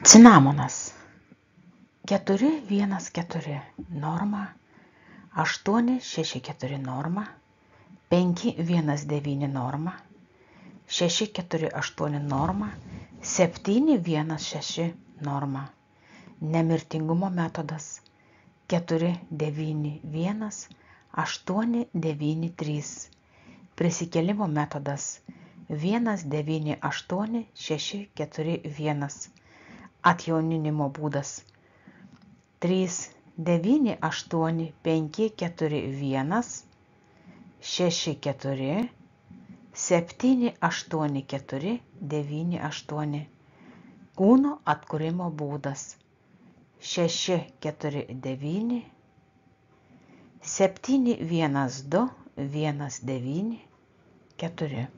Cinamonas 4-1-4 norma, 8-6-4 norma, 5-1-9 norma, 6-4-8 norma, 7-1-6 norma. Nemirtingumo metodas 4-9-1-8-9-3. Prisikėlimo metodas 1-9-8-6-4-1. Atjauninimo būdas 3-9-8-5-4-1-6-4-7-8-4-9-8. Kūno atkūrimo būdas 6-4-9, 7-1-2-1-9-4.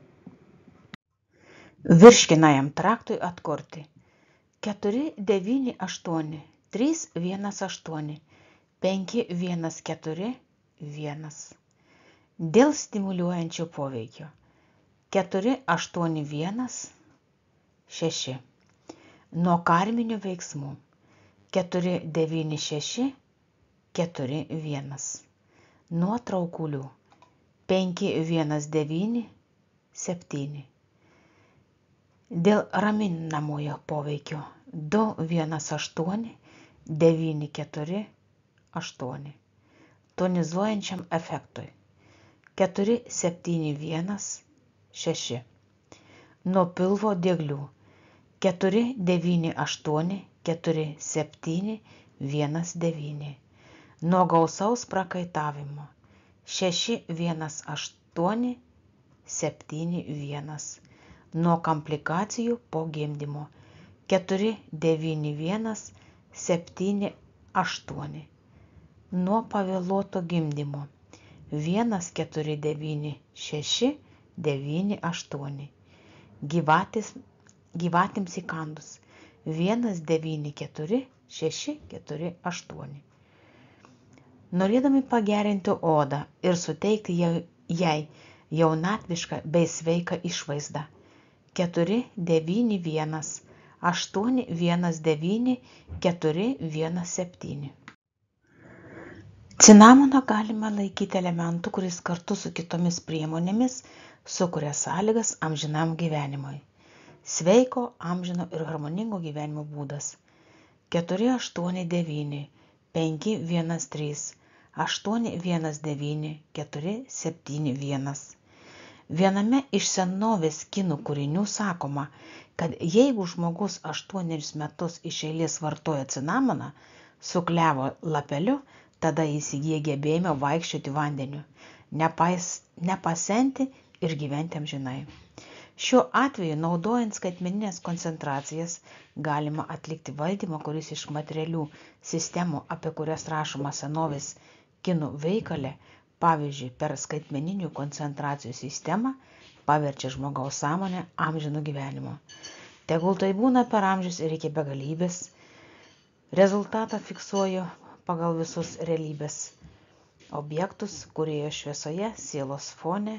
Virškinamajam traktui atkurti 4-9-8, 3-1-8, 5-1-4-1. Dėl stimuliuojančio poveikio 4-8-1-6. Nuo karminių veiksmų 4-9-6-4-1. Nuo traukulių 5-1-9-7. Dėl raminamojo poveikio 2-1-8-9-4-8. Tonizuojančiam efektui 4-7-1-6. Nuo pilvo dieglių 4-9-8-4-7-1-9. Nuo gausaus prakaitavimo 6-1-8-7-1. Nuo komplikacijų po gimdymo 4-9-1-7-8. Nuo pavėluoto gimdymo 1-4-9-6-9-8. Gyvatėms įkandus 1-9-4-6-4-8. Norėdami pagerinti odą ir suteikti jai jaunatvišką bei sveiką išvaizdą 4-9-1-8-1-9-4-1-7. Cinamoną galima laikyti elementu, kuris kartu su kitomis priemonėmis sukuria sąlygas amžinam gyvenimui. Sveiko, amžino ir harmoningo gyvenimo būdas 4-8-9, 5-1-3, 8-1-9, 4-7-1. Viename iš senovės kinų kūrinių sakoma, kad jeigu žmogus 8 metus iš eilės vartoja cinamoną su klevo lapeliu, tada jis įgyja gebėjimą vaikščioti vandeniu, nepasenti ir gyventi amžinai. Šiuo atveju, naudojant skaitmenines koncentracijas, galima atlikti valdymą, kuris iš materialių sistemų, apie kurias rašoma senovės kinų veikale, pavyzdžiui, per skaitmeninių koncentracijų sistemą, paverčia žmogaus sąmonę amžinu gyvenimu. Tegul tai būna per amžius ir iki begalybės. Rezultatą fiksuoju pagal visus realybės objektus, kūrėjo šviesoje, sielos fone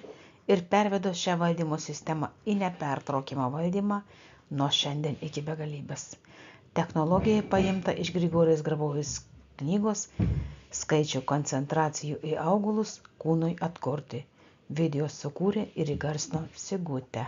ir pervedu šią valdymo sistemą į nepertraukiamą valdymą nuo šiandien iki begalybės. Technologija paimta iš Grigorijos Grabovos knygos Skaičių koncentracijų į augalus kūnui atkurti. Video sukūrė ir įgarsino Sigutė.